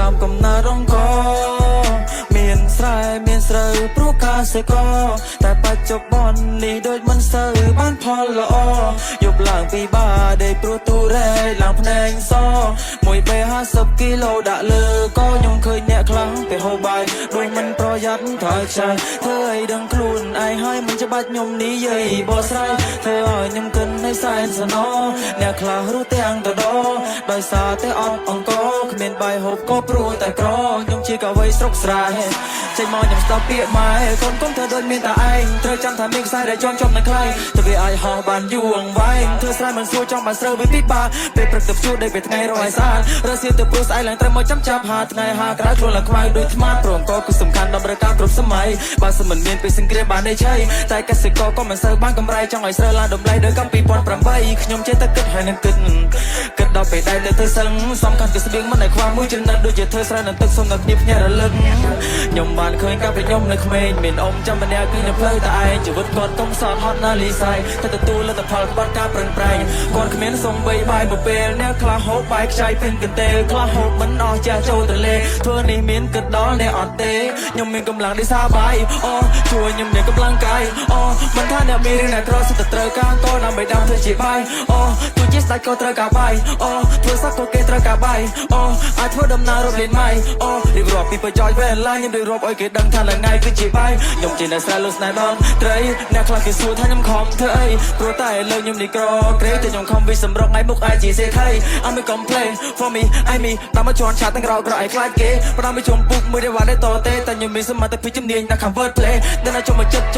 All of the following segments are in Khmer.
តាមកំណើរអង្គមានស្រែមានស្រូវព្រោះការសេកតែបច្ចុប្បន្ននេះដូចមិនសូវបានផលល្អយប់ឡើងពីបាដេកព្រោះទូរ៉េឡើងភ្នែកសមួយបេ50គីឡូដាក់លើក៏ខ្ញុំឃើញអ្នកខ្លាំងទៅហូបបាយដូចមិនប្រយ័ត្នថយខ្សែធ្វើឲ្យដឹងខ្លួនឯងហើយមិនច្បាច់ខ្ញុំនិយាយបោះស្រ័យធ្វើឲ្យខ្ញុំគិនในសែនសណអ្នកខ្លះរស់ទាំងតដោដោយសារតែអត់អង្គគ្មានបាយហូបក៏ព្រោះតែក្រខ្ញុំជាកវីស្រុកស្រែចេញមកខ្ញុំស្ដាប់ពាក្យម៉ែកូនកុំធ្វើដូចមានតែឯងត្រូវចាំថាមានខ្សែដែលជន់ជាប់នៅខ្លៃទៅវាអាចហោះបានយូរអង្វែងធ្វើស្រែមិនស្រួលចង់បានស្រូវវាពិបាកពេលព្រឹកទៅជួដេកពេលថ្ងៃរយស្អាតរសៀលទៅព្រោះស្អែកឡើងត្រូវមកចាំចាប់ហាថ្ងៃហាក្រៅខ្លួនឡើងខ្មៅដូចថ្មព្រមក៏គឺសំខាន់ដល់ប្រការគ្រប់សម័យបើសិនមិនមានពេលសង្គ្រាមបានទេឆៃតែកសិករក៏មិនសូវបានកម្រៃចង់ឲ្យស្រូវឡើងតម្លៃដូចកាល2008ខ្ញុំចេះតែគិតហើយនឹងគិតដល់ពេលដែលទៅសឹងសំខាន់គឺស្បៀងមិនឲ្យខ្វះមួយចំណិតដូចជាធ្វើស្រែនឹងទឹកសុំដល់គ្នាភ្ញាក់រលឹកខ្ញុំបានឃើញកាលពីខ្ញុំនៅក្មេងមានអ៊ំចាំម្នាក់គឺនៅផ្លូវតែឯងជីវិតគាត់ទុំសតហត់ណាលីស័យតែទទួលលទ្ធផលក្បត់ការប្រឹងប្រែងគាត់គ្មានសំបីបាយមួយពេលអ្នកខ្លះហូបបាយខ្ចីពេញកន្ទេលខ្លះហូបមិនអស់ចាស់ចូលទៅលេធ្វើនេះមានគិតដល់អ្នកអត់ទេខ្ញុំមានកម្លាំងដោយសារបាយអូជួយខ្ញុំមានកម្លាំងកាយអូមិនថាអ្នកមានឬអ្នកក្រសុទ្ធតែត្រូវការកោដើម្បីដាំធ្វើជាបាយអូទោះជាស្ដេចក៏ត្រូវការបាយអូធ្វើសក់ក៏គេត្រូវការបាយអូអាចធ្វើដំណើររត់លេងម៉ៃអូរៀបរាប់ពីប្រយោជន៍វេលាខ្ញុំរៀបរាប់ឲ្យគេដឹងថាថ្ងៃថ្ងៃគឺជាបាយខ្ញុំជាអ្នកស្រែលុស្នេហ៍បងត្រីអ្នកខ្លះគេសួរថាខ្ញុំខំធ្វើអីព្រោះតែលើខ្ញុំនេះក្រក្រេតែខ្ញុំខំវិសម្រុកថ្ងៃមុខអាចជាសេដ្ឋី I'm a complain for me I me តាមមកជន់ឆាទាំងក្រោយឲ្យខ្លាចគេផ្ដាំមកជុំពុកមួយដែលវ៉ាដែរតទេតែខ្ញុំមានសមត្ថភាពជំនាញដល់ convert play ដល់ជុំមកចិត្ត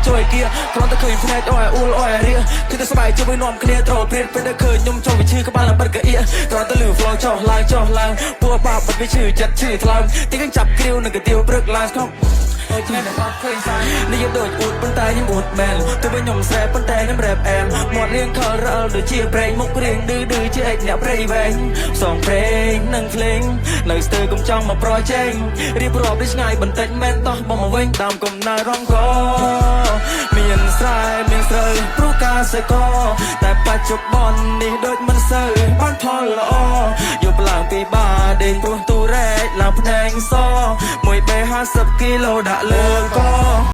ជួយគៀគ្រាន់តែឃើញភ្នែកអូយអ៊ូលអូយរៀគឺតែស្បែកជួយនាំគ្នាត្រូលព្រាតពេលដែលឃើញខ្ញុំចូលវិឈឺក្បាលឡើងបិទកអៀគ្រាន់តែលឺ flow ចុះឡើងពួរបាបបិទវិឈឺចិត្តឈឺថ្លើមទីកញ្ចាប់គ្រាវនឹងកាទៀវព្រឹកឡើងស្គប់អូថ្ងៃដែលអត់ឃើញសាយនេះយកដូចអ៊ូតប៉ុន្តែខ្ញុំអ៊ូតមែនទោះបីខ្ញុំស្រែប៉ុន្តែខ្ញុំរ៉េបអែមមាត់រៀងខលរអល់ដូចជាប្រេងមុខរៀងឌឺជាឯកអ្នកព្រៃវែងផ្សងព្រេងនឹងភ្លេងនៅស្ទើរកុំចង់មកប្រជែងរៀបរាប់ដូចឆ្ងាយបន្តិចមែនតោះបងមកវិញតាមកំណើរអង្គមានស្រែមានស្រូវព្រោះការសេកតែបច្ចុប្បន្ននេះដូចមិនសូវបានផលល្អយកឡើងពីបាដេកព្រោះទូរ៉េឡើងភ្នែកសមួយបេ50គីឡូដាក់លើក